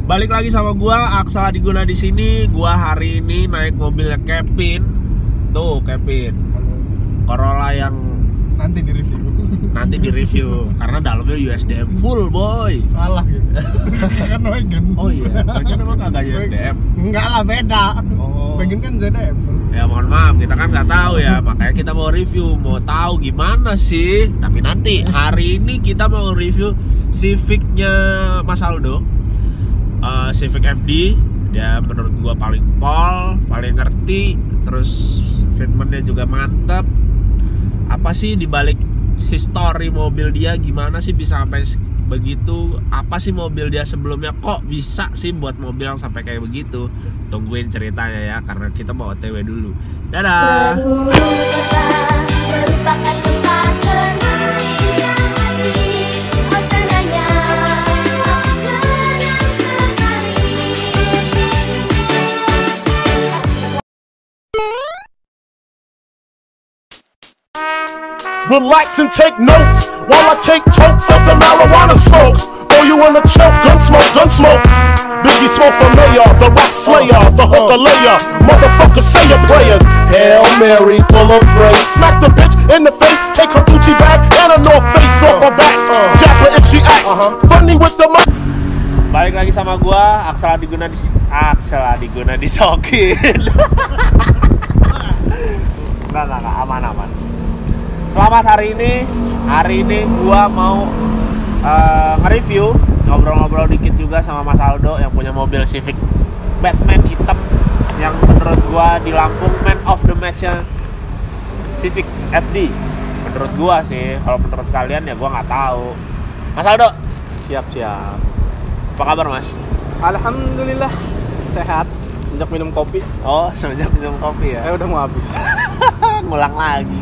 Balik lagi sama gua Aksal Adiguna di sini. Gua hari ini naik mobilnya Kevin. Tuh, Kevin. Corolla yang nanti di review karena dalamnya USDM full, boy. salah gitu. Kan Wagon. Oh iya, Wagon emang kagak USDM. Enggak lah, beda. Oh. Wagon kan ZDM. Ya mohon maaf, kita kan nggak tahu ya, makanya kita mau review, mau tahu gimana sih. Tapi nanti hari ini kita mau review Civic-nya Mas Aldo, Civic FD. Dia menurut gua paling pol, paling ngerti, terus fitmentnya juga mantap. Apa sih dibalik history mobil dia, gimana sih bisa sampai begitu? Apa sih mobil dia sebelumnya kok bisa sih buat mobil yang sampai kayak begitu? Tungguin ceritanya ya, karena kita mau OTW dulu. Dadah. Relax and take notes while I take totes of the marijuana smoke. Throw you in a choke, gun smoke. Biggie smokes the mayor, the rap slayer, the hooker layer. Motherfucker, say your prayers. Hail Mary, full of grace. Smack the bitch in the face, take her Gucci bag and a North Face off her back. Jab her if she act funny with the mic. Balik lagi sama gua Aksal Adiguna disokin. Enggak, aman. Selamat hari ini gua mau nge-review, ngobrol-ngobrol dikit juga sama Mas Aldo yang punya mobil Civic Batman hitam yang menurut gua di Lampung man of the match-nya Civic FD. Menurut gua sih, kalau menurut kalian ya gua nggak tahu. Mas Aldo, Siap. apa kabar Mas? Alhamdulillah sehat. Sejak minum kopi. Oh, semenjak minum kopi ya? Udah mau habis. Ngulang lagi.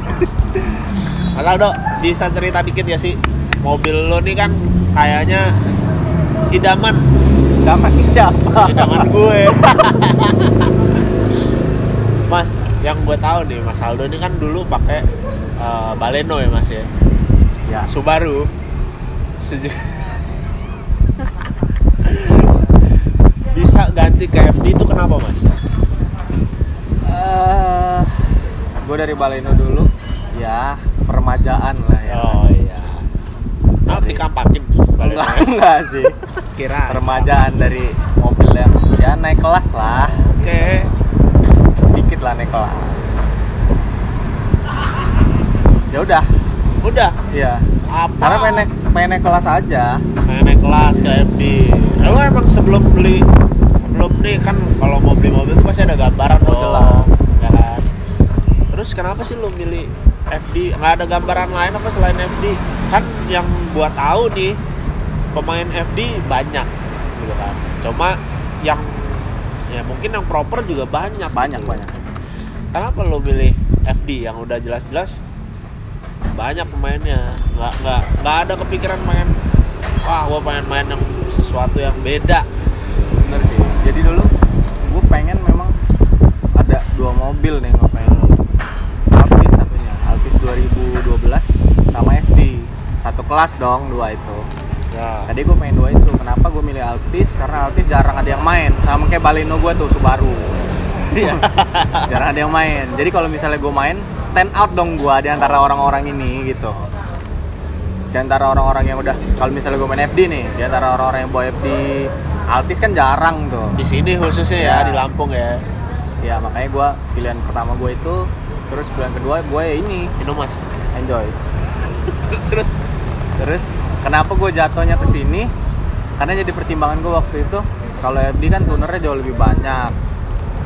Mas Aldo, bisa cerita dikit ya sih, mobil lo nih kan kayaknya idaman siapa? Idaman gue. Mas, yang gue tahu nih Mas Aldo ini kan dulu pakai Baleno ya Mas ya? Ya. Subaru. Bisa ganti ke FD itu kenapa Mas? Gue dari Baleno dulu. Ya, permajaan lah ya. Oh iya. Nah, dikampakin Baleno. Enggak sih. Kira Permajaan dari mobil yang ya naik kelas lah. Oke. Sedikit lah naik kelas. Ya udah. Iya. Apa? Karena pengen naik kelas aja. Pengen naik kelas ke FD. Lo emang sebelum nih kan kalau mau beli mobil itu pasti ada gambaran dong. Jelas. Ya kan? Terus kenapa sih lo milih FD? Nggak ada gambaran lain apa selain FD? Kan yang buat tahu nih pemain FD banyak gitu kan. Cuma yang ya mungkin yang proper juga banyak. Banyak. Kenapa lo milih FD yang udah jelas-jelas banyak pemainnya? Nggak ada kepikiran main, wah gue pengen main yang sesuatu yang beda. Bener sih. Jadi dulu gue pengen memang ada dua mobil nih, gue pengen Altis satunya, Altis 2012 sama FD. Satu kelas dong dua itu. Ya. Tadi gue pengen dua itu. Kenapa gue milih Altis? Karena Altis jarang ada yang main. Sama kayak Baleno gue tuh, Subaru. Iya. Jarang ada yang main. Jadi kalau misalnya gue main, stand out dong gue di antara orang-orang ini gitu. Di antara orang-orang yang udah, kalau misalnya gue main FD nih, di antara orang-orang yang bawa FD, Altis kan jarang tuh. Di sini khususnya ya, di Lampung ya. Ya makanya gue pilihan pertama gue itu, terus pilihan kedua gue ya ini, Mas. Enjoy. Terus Kenapa gue jatuhnya ke sini? Karena jadi pertimbangan gue waktu itu, kalau FD kan tunernya jauh lebih banyak,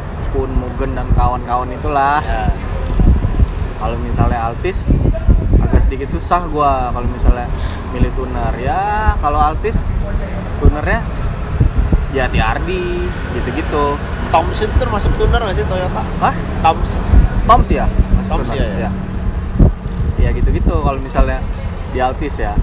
Spoon, Mugen dan kawan-kawan itulah. ya. Kalau misalnya Altis agak sedikit susah gue kalau misalnya milih tuner. Ya kalau Altis tunernya ya TRD gitu-gitu. Toms itu termasuk tuner nggak sih Toyota? Hah? Toms ya? Toms ya. Ya gitu-gitu kalau misalnya di Altis ya.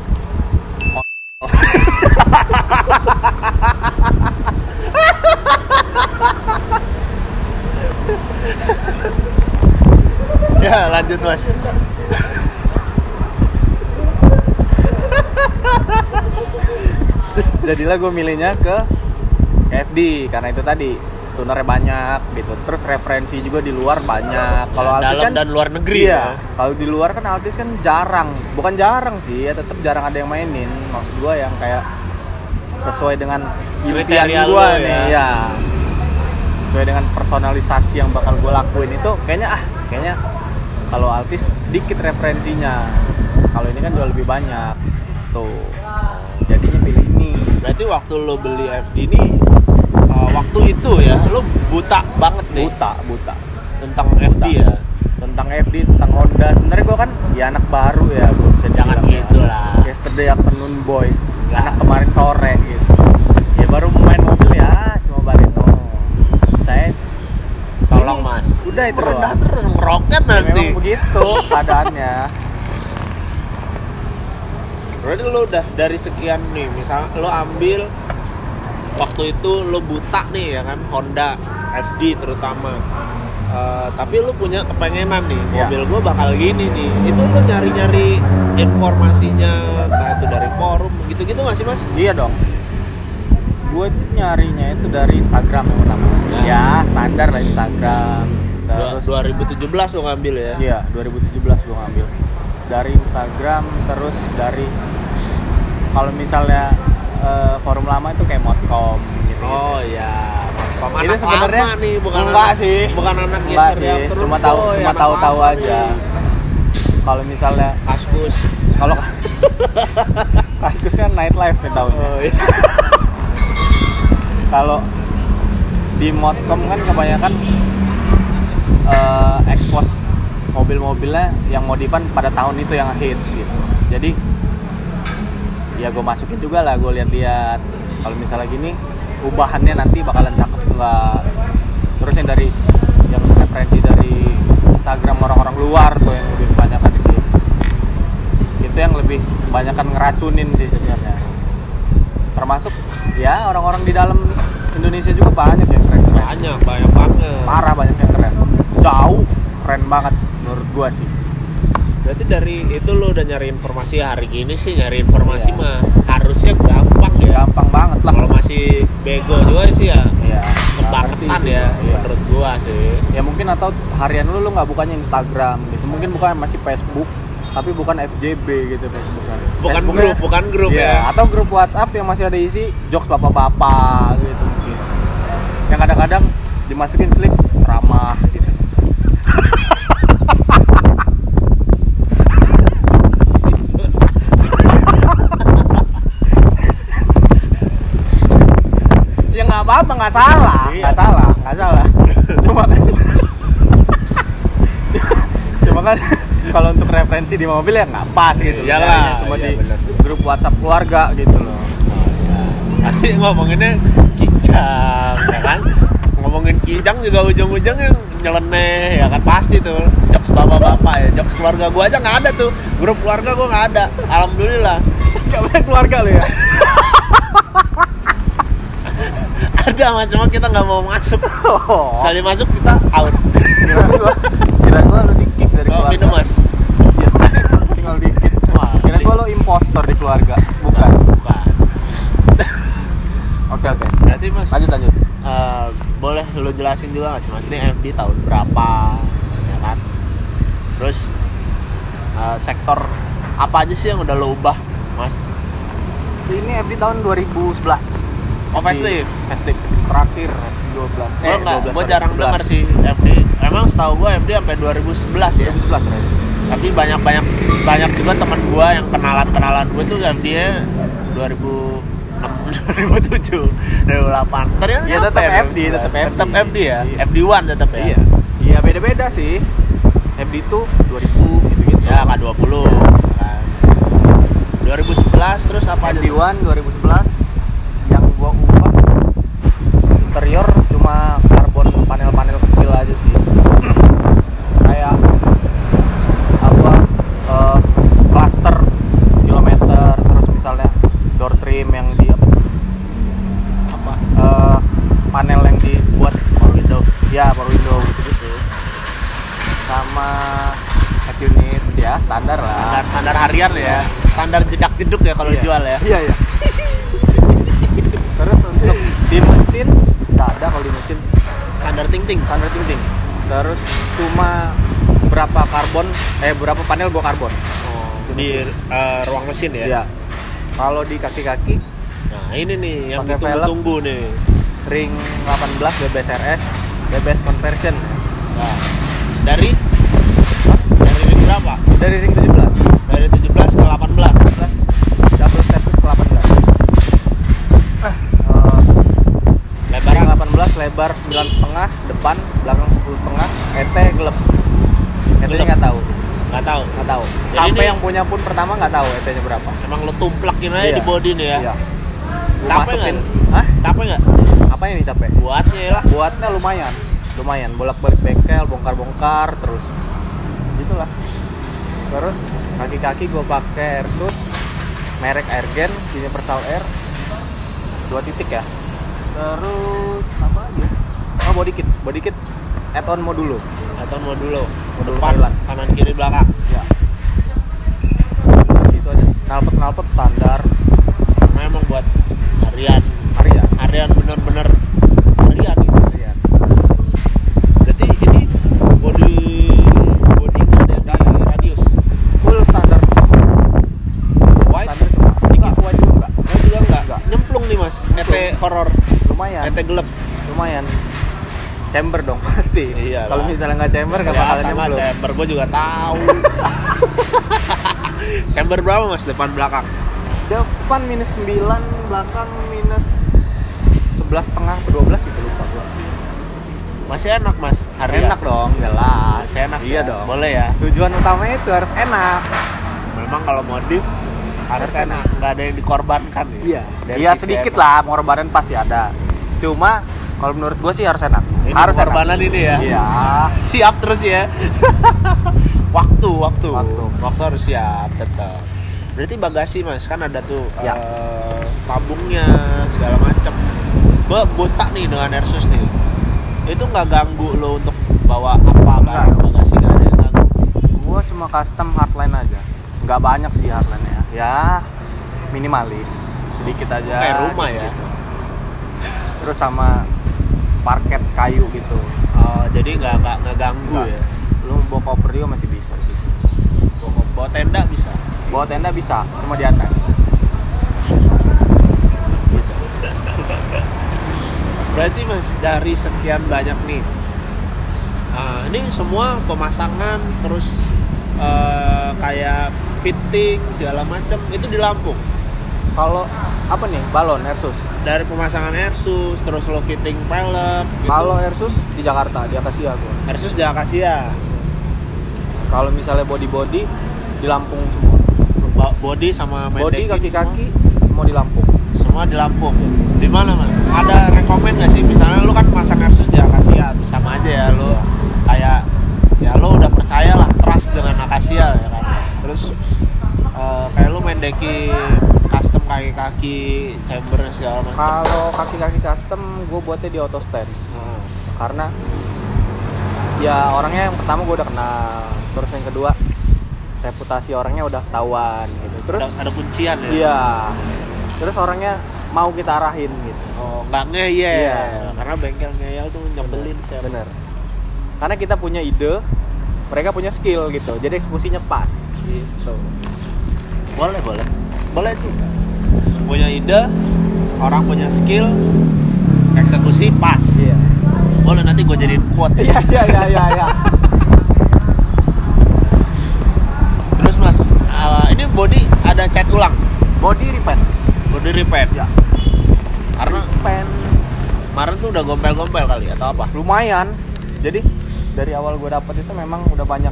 Ya lanjut Mas. Jadilah gue milihnya ke ke FD karena itu tadi tunernya banyak gitu. Terus referensi juga di luar banyak. Kalau Ya, Altis dalam kan dan luar negeri iya, ya. kalau di luar kan Altis kan jarang. Bukan jarang sih, ya tetap jarang ada yang mainin. Maksud gua yang kayak sesuai dengan impian Kriteria gua lu, nih ya. Sesuai dengan personalisasi yang bakal gua lakuin itu kayaknya kalau Altis sedikit referensinya. Kalau ini kan jauh lebih banyak. Tuh. Jadinya pilih ini. Berarti waktu lo beli FD ini waktu itu ya lo buta banget nih Buta. tentang FD ya. Tentang FD, tentang Honda. Sebenarnya gue kan ya anak baru ya, gue bisa Jangan dibilang gitu ya. lah. Yesterday afternoon boys, Enggak. anak kemarin sore gitu. Ya baru main mobil ya, cuma Baleno. Saya Tolong ini, mas. Udah itu merendah doang. terus meroket Ya, nanti. memang begitu keadaannya. Berarti lo udah dari sekian nih, misal lo ambil waktu itu lo buta nih ya kan, Honda FD terutama. Tapi lo punya kepengenan nih, Ya. mobil gue bakal gini nih. Itu lo nyari-nyari informasinya, entah itu dari forum gitu-gitu nggak sih mas? Iya dong. Gue nyarinya itu dari Instagram yang pertama. Ya. Ya, standar lah Instagram. Terus 2017 lo ngambil ya? iya, 2017 gue ngambil. Dari Instagram, terus dari kalau misalnya forum lama itu kayak Modcom gitu. Oh ya, Ini anak sebenarnya lama nih, bukan enggak anak, sih. bukan anak Enggak geser sih, yang terus cuma boy, anak tahu-tahu lama aja. nih. Kalau misalnya Kaskus. kalau Kaskus kan nightlife ya taunya. Oh iya. Kalau di Modcom kan kebanyakan expose mobil-mobilnya yang modifan pada tahun itu yang hits gitu. Jadi ya gue masukin juga lah, gue lihat-lihat kalau misalnya gini ubahannya nanti bakalan cakep enggak. Terus yang referensi dari Instagram orang-orang luar tuh yang lebih kebanyakan di sini. Itu yang lebih kebanyakan ngeracunin sih sebenarnya. Termasuk ya orang-orang di dalam Indonesia juga banyak yang keren-keren. Banyak banget. Parah, banyak yang keren. Jauh keren banget menurut gua sih. Berarti dari itu lo udah nyari informasi hari gini sih, nyari informasi Iya. mah harusnya gampang ya. Gampang banget lah. Kalau masih bego juga sih ya Iya, kebangetan ngerti sih ya gua, iya. menurut gua sih. Ya mungkin atau harian lu nggak bukanya Instagram gitu. Mungkin bukan masih Facebook, tapi bukan FJB gitu Facebooknya. Bukan Facebooknya- bukan grup Iya, ya. atau grup WhatsApp yang masih ada isi jokes bapak-bapak gitu mungkin. Yang kadang-kadang dimasukin slip ceramah gitu. Ya nggak apa-apa, nggak salah, Iya. nggak salah. Cuma kan kalau untuk referensi di mobil ya nggak pas gitu. Iyalah, Misalnya cuma iya di bener. grup WhatsApp keluarga gitu loh. Asli ngomonginnya kijang ya kan. Ngomongin kijang juga ujung-ujungnya nyeleneh ya kan, pasti tuh jokes bapak-bapak ya, jokes keluarga gua aja nggak ada tuh, grup keluarga gua nggak ada, alhamdulillah. Gak banyak keluarga lo ya. Ada mas, cuma kita nggak mau masuk. Sekali masuk kita out. Kira gua lo di-kick dari Oh, keluarga. minum mas. Ya, tinggal dikit. Wah, Kira gua lo impostor di keluarga. Bukan. Bukan. Oke. Berarti mas, Lanjut. boleh lu jelasin juga nggak sih mas, ini FD tahun berapa ya kan? Terus sektor apa aja sih yang udah lo ubah mas? Ini FD tahun 2011. Oh, facelift. Facelift terakhir 12. Gue jarang dengar sih FD. Emang setahu gue FD sampai 2011 ya. 2011 right? Tapi banyak juga teman gue yang kenalan gue tuh FD-nya 2006, 2007, 2008. Ternyata Ya, nyampe tetap FD, 2011. tetap FD. Tetap FD ya. Iya. FD1 tetap ya. Iya. Iya beda-beda sih. FD itu 2000 gitu-gitu. Ya K20 kan. 2011 terus apa aja? FD1 2011 yang gua ubah interior cuma karbon panel-panel kecil aja sih. Kayak apa cluster kilometer, terus misalnya door trim yang di apa panel yang dibuat Power window. ya power window gitu-gitu, sama head unit ya standar lah. Standar harian ya. Standar jedak-jeduk ya kalau Iya. jual ya. Iya. Terus untuk di mesin standar ting-ting. standar ting-ting. Terus cuma berapa panel gua karbon. Di ruang mesin ya. Iya. Kalau di kaki-kaki Nah, ini nih yang pakai velg. ditunggu-tunggu nih. ring 18 BBS RS, BBS conversion. Nah, dari ring berapa? Dari ring 17. Dari 17 ke 18. Double step ke 18. Lebar Ring 18 lebar 9,5 depan, belakang 10,5. ET gelap. ET-nya nggak tahu. nggak tahu. Jadi Sampai ini yang punya pun pertama nggak tahu ET-nya berapa. emang lo tumplakin aja Iya. di body nih ya. Iya. Gua Capek masukin. nggak? Hah? Capek nggak? Apa ini capek? Buatnya lah. Buatnya lumayan. Bolak-balik bengkel, bongkar-bongkar terus. Gitulah. Terus kaki-kaki gue pakai Airsus merek Airgen, Universal Air 2 titik ya. Terus apa aja? Oh, body kit add-on modulo. Atau modulo. Modulo Depan, Thailand. kanan kiri belakang. Ya. Itu aja. Knalpot standar. Karena emang buat harian Harian. bener-bener harian gitu. Harian. Berarti ini body nggak ada di radius. Full standar. Wide Standar cuma. Enggak, wide juga enggak. Oh juga enggak? Enggak. Nyemplung nih mas. ET horor, Lumayan. ET gelap. Lumayan. Chamber dong pasti. Iya Kalau lah. misalnya nggak chamber nggak bakalan nyemplung. Chamber gue juga tahu. Chamber berapa mas depan belakang? Depan -9, belakang -11,5 ke 12 gitu lupa gua. Masih enak mas harian. Enak dong, jelas. Masih enak Iya ya? dong. Boleh ya. Tujuan utamanya itu harus enak. Memang kalau modif harus Harus enak. Nggak ada yang dikorbankan ya. Iya. Dari Iya sisi sedikit enak. lah, pengorbanan pasti ada. Cuma kalau menurut gua sih harus enak. Ini harus enak. pengorbanan ini ya. Iya. Siap terus ya. waktu Waktu. harus siap tetap. Berarti bagasi mas kan ada tuh Ya. tabungnya segala macam. Gua botak nih dengan Airsus nih. Itu nggak ganggu lo untuk bawa apa barang bagasi, nggak ada yang ganggu. Gua cuma custom hardline aja. Nggak banyak sih hardline-nya. Ya minimalis, sedikit aja. Kayak rumah ya. gitu. Terus sama parket kayu gitu. Jadi nggak ganggu Nggak. ya. Lu bawa koperio masih bisa sih. Bawa tenda bisa. Bawa tenda bisa, cuma di atas. Berarti mas dari sekian banyak nih, ini semua pemasangan terus kayak fitting segala macam itu di Lampung. Kalau apa nih? Balon Airsus. Dari pemasangan Airsus terus lo fitting pelek. Gitu. Kalau Airsus di Jakarta, di Akasia gua. Airsus di Akasia, Kalau misalnya body di Lampung semua. body sama Body mendekin kaki-kaki semua di Lampung. semua di Lampung. Di mana mas? Ada rekomend nggak sih? Misalnya lu kan pasang Airsus di Akasia, tuh sama aja ya lu kayak ya lu udah percaya lah, trust dengan Akasia ya kan. Terus kayak lu mendekin custom kaki-kaki, chamber segala macam. Kalau kaki-kaki custom gue buatnya di auto stand. Karena ya orangnya yang pertama gue udah kenal, terus yang kedua reputasi orangnya udah ketahuan gitu. Terus ada kuncian ya? iya, terus orangnya mau kita arahin gitu. Oh, nggak ngeyel. Iya. Karena bengkel ngeyel tuh nyebelin sih. Bener. Karena kita punya ide, mereka punya skill gitu. Jadi eksekusinya pas gitu. Boleh tuh. Punya ide, orang punya skill, eksekusi pas. Iya. Boleh nanti gue jadiin quote. Iya. Terus mas, ini body ada cat ulang, Body repaint. body repaint. Ya. Karena Repaint kemarin tuh udah gombel-gombel kali atau apa? lumayan. Jadi dari awal gue dapet itu memang udah banyak,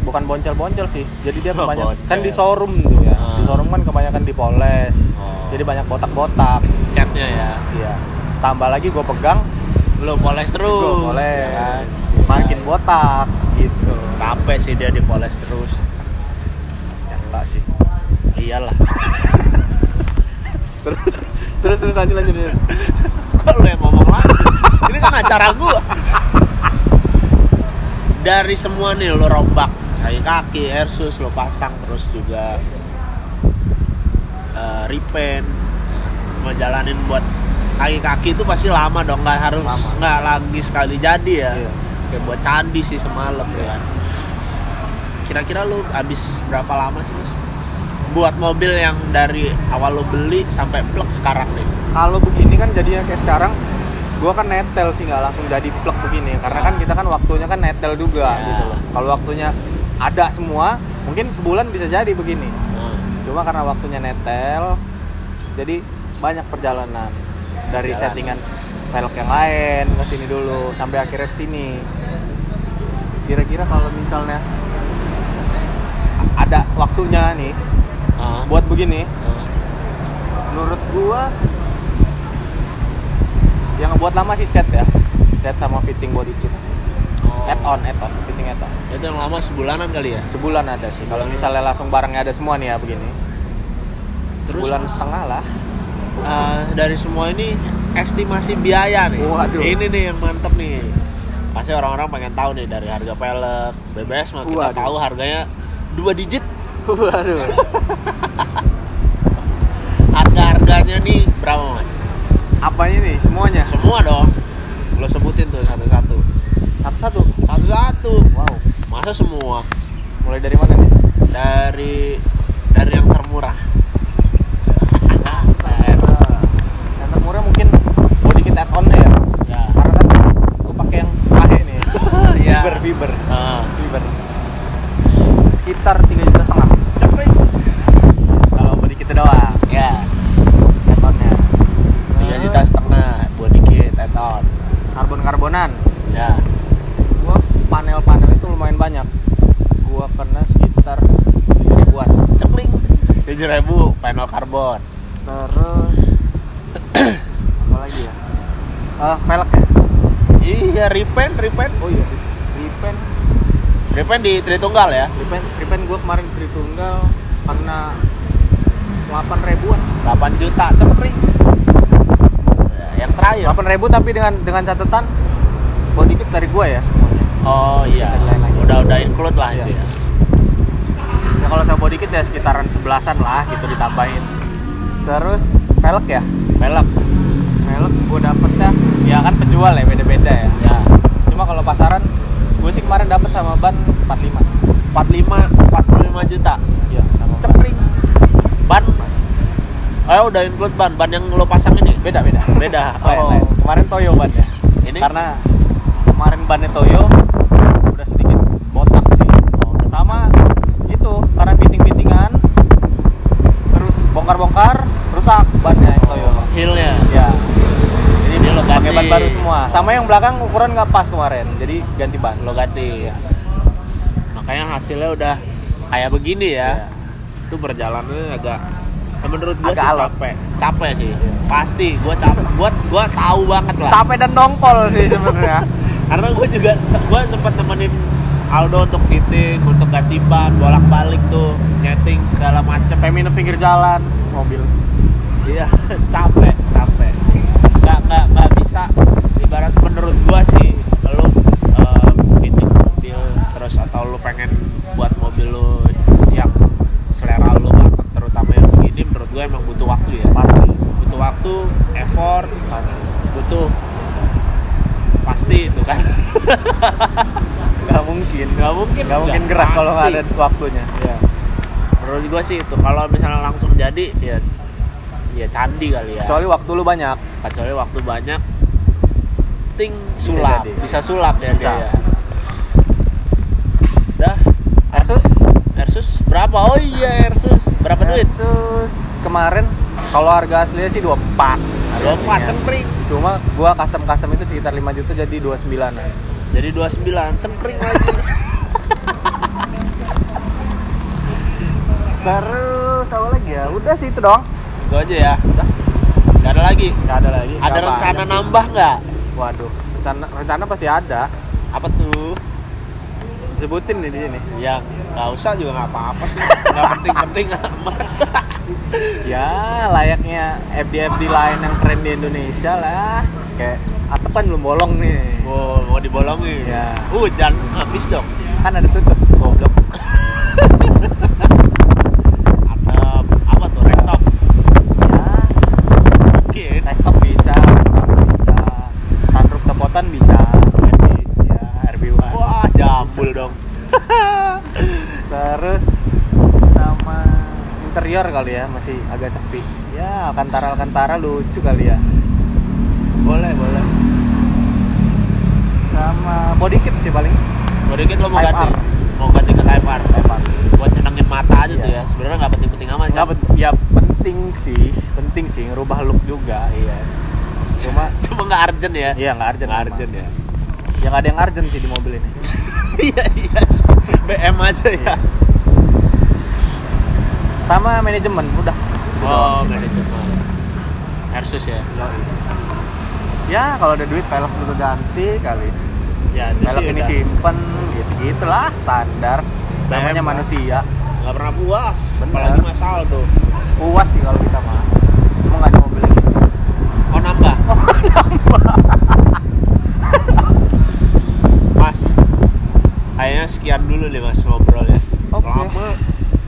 bukan boncel-boncel sih. Jadi dia Oh, banyak boncel. kan di showroom tuh ya. Ah. Di showroom kan kebanyakan dipoles. Oh. Jadi banyak botak-botak. Catnya ya. Iya. Tambah lagi gue pegang, Lo poles terus. gue poles. ya kan? Makin botak gitu. Capek sih dia dipoles terus. Ya enggak sih. Iyalah. Terus lanjut. Kok lo yang ngomong lagi? Ini kan acara gua. Dari semua nih lo rombak kaki, Airsus lo pasang, terus juga repaint, ngejalanin buat kaki-kaki itu pasti lama dong, nggak lagi sekali jadi ya. Iya. Kayak buat candi sih semalam ya. Kira-kira lu habis berapa lama sih Mas buat mobil yang dari awal lu beli sampai plek sekarang nih? Kalau begini kan jadinya kayak sekarang, gua kan netel sih, nggak langsung jadi plek begini, karena kan kita kan waktunya kan netel juga gitu loh. Kalau waktunya ada semua, mungkin sebulan bisa jadi begini. Cuma karena waktunya netel, jadi banyak perjalanan dari settingan velg yang lain ke sini dulu sampai akhirnya ke sini. Kira-kira kalau misalnya ada waktunya nih buat begini, menurut gua yang ngebuat lama sih cat sama fitting body kit. Add-on, fitting add-on. Itu yang lama sebulanan kali ya? Sebulan ada sih. Kalau misalnya langsung barangnya ada semua nih ya begini. Terus sebulan setengah lah. Dari semua ini estimasi biaya nih. Waduh. Ini nih yang mantep nih. Pasti orang-orang pengen tahu nih dari harga pelek, BBS mah kita tahu harganya 2 digit. Waduh. Harga-harganya nih berapa Mas? Apanya nih? Semuanya? Semua dong. Lo sebutin tuh satu-satu. Satu-satu. Wow. Masa semua? Mulai dari mana nih? Dari yang termurah. Yang termurah mungkin body kit add-on ya. Ya. Karena kan gue pakai yang pahe nih. Ya. Fiber. Fiber. Sekitar 3,5 juta. Cepet. Kalau body kit doang. Ya. Add-onnya 3,5 juta body kit add-on. Karbon-karbonan. Ya. Gua panel-panel itu lumayan banyak. Gua kena sekitar 7.000-an. Cepling. 7.000 panel karbon. Terus apa lagi ya? Velg ya? Iya, repaint. Oh iya, Repaint di Tritunggal ya? repaint gua kemarin Tritunggal kena 8.000-an. 8 juta cepling. Yang terakhir 8.000 tapi dengan catatan body kit dari gua ya semuanya. Oh iya. Udah include lah Iya. itu ya. Ya kalau saya body kit ya sekitaran 11-an lah gitu ditambahin. Terus velg ya? Velg gua dapetnya ya kan penjual ya beda-beda ya. Ya. Cuma kalau pasaran gua sih kemarin dapet sama ban 45 juta. Iya, sama ban. Cepling. Ban. Udah include ban yang lo pasang ini. Beda. Lain. Kemarin Toyo ban ya. Ini Karena kemarin bannya Toyo udah sedikit botak sih. Sama itu karena fitting-fittingan terus bongkar-bongkar rusak bannya yang Toyo. Heel-nya. Ya. Jadi Ini lo pakai ganti. ban baru semua. Sama yang belakang ukuran nggak pas kemarin. Jadi ganti ban. Lo ganti. Makanya hasilnya udah kayak begini ya. Itu berjalannya agak menurut gue sih alot. capek sih. Pasti gue capek. Gue tahu banget lah. Capek dan dongkol sih sebenarnya. Karena gue sempat nemenin Aldo untuk fitting, untuk ganti ban, bolak-balik tuh, nyeting segala macem. Minum pinggir jalan mobil. Iya, capek sih. Nggak bisa. Ibarat menurut gue sih, lo fitting mobil terus atau lo pengen buat mobil lo yang selera lo banget, terutama yang begini, menurut gue emang butuh waktu ya. Pasti. Butuh waktu, effort, butuh pasti itu kan. Nggak mungkin gerak kalau nggak ada waktunya. Ya. Menurut gue sih itu kalau misalnya langsung jadi ya candi kali ya. Kecuali waktu lu banyak. Kecuali waktu banyak, bisa sulap ya Bisa. dia. Ya. Udah. Airsus berapa? Oh iya Airsus berapa duit? Asus kemarin kalau harga aslinya sih 24. 24 cengkring. Cuma gua custom itu sekitar 5 juta jadi 29. Jadi 29 cengkring lagi. Terus apa lagi ya? Udah sih itu doang. Itu aja ya. Udah. Gak ada lagi. Ada Nggak rencana banyak sih. nambah nggak? Waduh, rencana pasti ada. Apa tuh? Sebutin nih di sini. Ya nggak usah juga nggak apa-apa sih. Nggak penting amat. Ya, layaknya FD lain yang keren di Indonesia lah. Kayak atepan belum bolong nih. Mau dibolongin. Ya. Jangan habis dong. Kan ada tutup, goblok. Atap apa tuh? Rooftop. Ya, Mungkin. laptop bisa, mobil dong. Terus sama interior kali ya, masih agak sepi. Ya, Alcantara lucu kali ya. Boleh. Sama body kit sih paling. Body kit lo mau Type ganti? R. Mau ganti ke Type R. Buat nyenengin mata aja tuh Iya. ya. Sebenarnya nggak penting-penting amat kan? Ya penting sih ngerubah look juga, iya. Cuma nggak urgent ya. Iya nggak urgent. Nggak emang. urgent ya. Ya nggak ada yang urgent sih di mobil ini. Iya sih. BM aja ya. Sama manajemen udah. Itu doang sih. Manajemen. Airsus ya. Ya kalau ada duit velg dulu ganti kali. Ya, itu Velg sih ini udah. simpen gitulah standar. Namanya BM, manusia. nggak pernah puas. Bener. Apalagi masal tuh. Puas sih kalau kita mah. Cuma nggak ada mobil ini. Oh nambah. Mas, kayaknya sekian dulu nih mas ngobrol ya. Oke. Lama,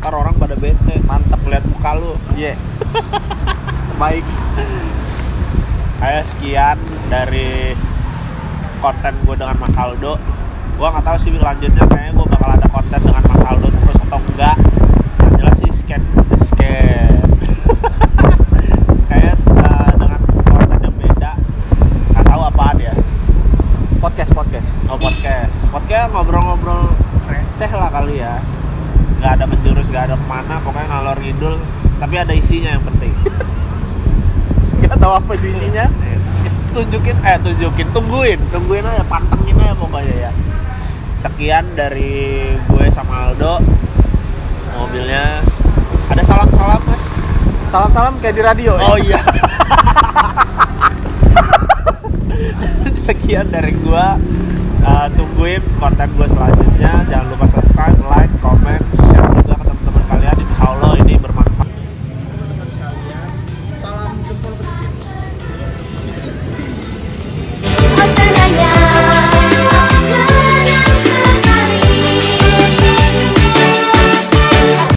ntar orang pada bete. Mantap lihat muka lu. Iya. Baik. Kayak sekian dari konten gue dengan Mas Aldo. Gue nggak tahu sih lanjutnya, kayaknya gue bakal ada konten dengan Mas Aldo terus atau enggak. Yang jelas sih scan. Kayak dengan konten yang beda. Nggak tahu apaan ya. Podcast. Podcast ngobrol-ngobrol receh lah kali ya. Nggak ada menjurus, nggak ada kemana, pokoknya ngalor ngidul. Tapi ada isinya yang penting. Nggak tahu apa itu isinya. Tungguin aja, pantengin aja pokoknya ya. Sekian dari gue sama Aldo. Mobilnya ada salam-salam mas. Salam kayak di radio. Oh iya. Sekian dari gue. Tungguin konten gue selanjutnya. Jangan lupa